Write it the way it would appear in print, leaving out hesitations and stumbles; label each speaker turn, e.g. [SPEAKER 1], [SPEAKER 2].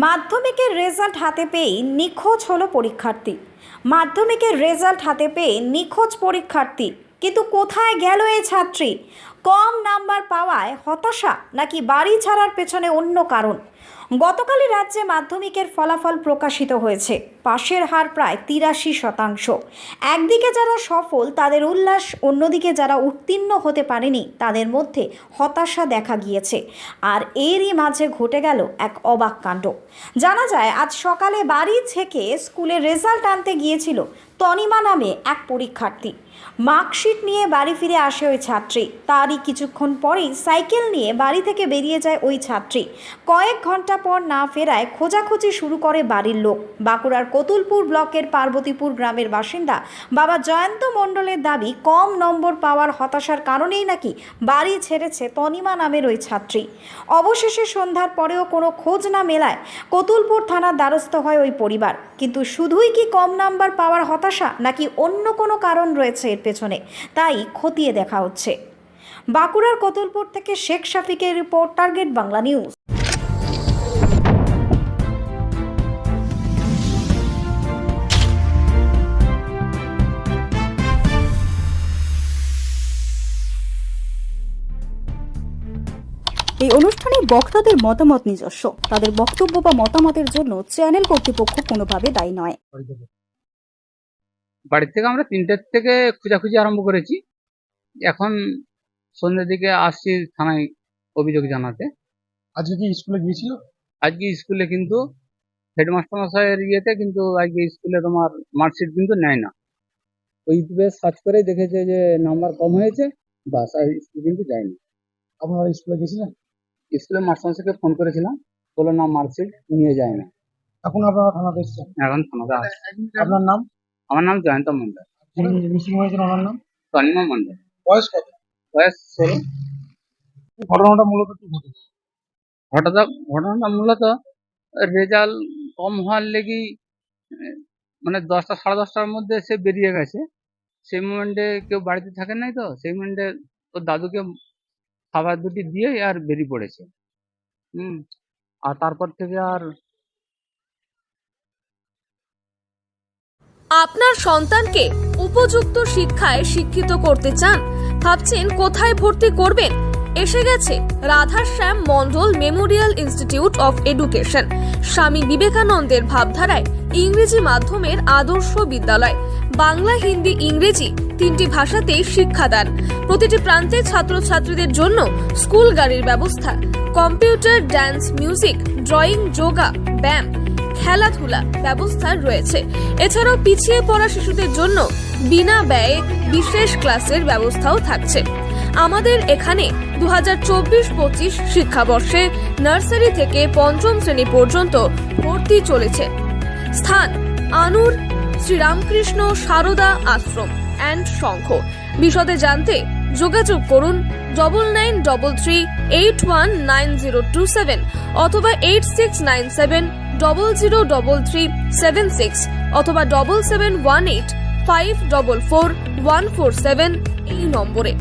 [SPEAKER 1] মাধ্যমিকের রেজাল্ট হাতে পেয়ে নিখোঁজ হলো পরীক্ষার্থী। মাধ্যমিকের রেজাল্ট হাতে পেয়ে নিখোঁজ পরীক্ষার্থী, কিন্তু কোথায় গেল এই ছাত্রী? কম নাম্বার পাওয়ায় হতাশা নাকি বাড়ি ছাড়ার পেছনে অন্য কারণ? গতকালই রাজ্যে মাধ্যমিকের ফলাফল প্রকাশিত হয়েছে। পাশের হার প্রায় 83%। একদিকে যারা সফল তাদের উল্লাস, অন্যদিকে যারা উত্তীর্ণ হতে পারেনি তাদের মধ্যে হতাশা দেখা গিয়েছে। আর এরই মাঝে ঘটে গেল এক অবাক কাণ্ড। জানা যায়, আজ সকালে বাড়ি থেকে স্কুলের রেজাল্ট আনতে গিয়েছিল তনিমা নামে এক পরীক্ষার্থী। মার্কশিট নিয়ে বাড়ি ফিরে আসে ওই ছাত্রী। তারই কিছুক্ষণ পরেই সাইকেল নিয়ে বাড়ি থেকে বেরিয়ে যায় ওই ছাত্রী। কয়েক ঘন্টা পর না ফেরায় খোঁজাখুঁজি শুরু করে বাড়ির লোক। বাঁকুড়ার কতুলপুর ব্লকের পার্বতীপুর গ্রামের বাসিন্দা বাবা জয়ন্ত মণ্ডলের দাবি, কম নম্বর পাওয়ার হতাশার কারণেই নাকি বাড়ি ছেড়েছে তনিমা নামের ওই ছাত্রী। অবশেষে সন্ধ্যার পরেও কোনো খোঁজ না মেলায় কতুলপুর থানার দ্বারস্থ হয় ওই পরিবার। কিন্তু শুধুই কি কম নাম্বার পাওয়ার হতাশা, নাকি অন্য কোনো কারণ রয়েছে এর পেছনে, তাই খতিয়ে দেখা হচ্ছে। বাঁকুড়ার কতুলপুর থেকে শেখ শাফিকের রিপোর্ট, টার্গেট বাংলা নিউজ।
[SPEAKER 2] এই অনুষ্ঠানে বক্তাদের মতামত নিজস্ব। তাদের বক্তব্য বা মতামতের জন্য চ্যানেল কর্তৃপক্ষ কোনোভাবে দায়ী নয়।
[SPEAKER 3] বাড়ি থেকে আমরা 3টের থেকে খোঁজাখুঁজি আরম্ভ করেছি। এখন সন্ধ্যের দিকে আসছি থানায় অভিযোগ জানাতে।
[SPEAKER 4] আজকে কি স্কুলে গিয়েছিল?
[SPEAKER 3] আজকে স্কুলে কিন্তু হেডমাস্টার মশাইয়ের ইয়েতে কিন্তু আজকে স্কুলে তোমার মার্কশিট কিন্তু নেয় না। ওই ইউটিউবে সার্চ করে দেখেছে যে নাম্বার কম হয়েছে, বাস আর স্কুল কিন্তু যায়নি।
[SPEAKER 4] আপনারা স্কুলে গেছিলেন?
[SPEAKER 3] স্কুলে মাস্টার মশাইকে ফোন করেছিলাম, বললো না মার্কশিট নিয়ে যায় না।
[SPEAKER 4] এখন আপনারা থানাতে এসেছেন?
[SPEAKER 3] এখন থানাতে আসছে।
[SPEAKER 4] আপনার নাম?
[SPEAKER 3] আমার নাম জয়ন্ত মণ্ডল।
[SPEAKER 4] যিনি মিসিং হয়েছেন ওনার নাম?
[SPEAKER 3] তনিমা মণ্ডল।
[SPEAKER 4] বয়স কত?
[SPEAKER 3] বয়স 16।
[SPEAKER 4] ঘটনাটা মূলত কি ঘটেছে?
[SPEAKER 3] ঘটনাটা মূলত রেজাল্ট কম হওয়ার লেগেই মানে 10টা সাড়ে 10টার মধ্যে সে বেরিয়ে গেছে। সেই মোমেন্টে কেউ বাড়িতে থাকে নাই, তো সেই মোমেন্টে ওর দাদুকে খাবার দুটি দিয়ে আর বেরিয়ে পড়েছে। আর তারপর থেকে আর
[SPEAKER 5] আপনার সন্তানকে উপযুক্ত শিক্ষায় শিক্ষিত করতে চান? ভাবছেন কোথায় ভর্তি করবেন? এসে গেছে রাধাশ্যাম মণ্ডল মেমোরিয়াল ইনস্টিটিউট অফ এডুকেশন, স্বামী বিবেকানন্দের ভাবধারায় ইংরেজি মাধ্যমের আদর্শ বিদ্যালয়। বাংলা, হিন্দি, ইংরেজি 3টি ভাষাতেই শিক্ষাদান। প্রতিটি প্রান্তে ছাত্রছাত্রীদের জন্য স্কুল গাড়ির ব্যবস্থা। Computer, dance, music, drawing, yoga, ব্যায়াম, খেলাধুলা ব্যবস্থা রয়েছে। এছাড়াও পিছিয়ে পড়া শিশুদের জন্য বিনা ব্যয়ে বিশেষ ক্লাসের ব্যবস্থাও থাকছে। আমাদের এখানে 2024-25 শিক্ষাবর্ষে নার্সারি থেকে 5ম শ্রেণী পর্যন্ত ভর্তি চলেছে। স্থান: আনুর শ্রীরামকৃষ্ণ সারদা আশ্রম অ্যান্ড সংঘ। বিশদে জানতে যোগাযোগ করুন 9933819027 অথবা 8697003376 অথবা 7718544147 এই নম্বরে।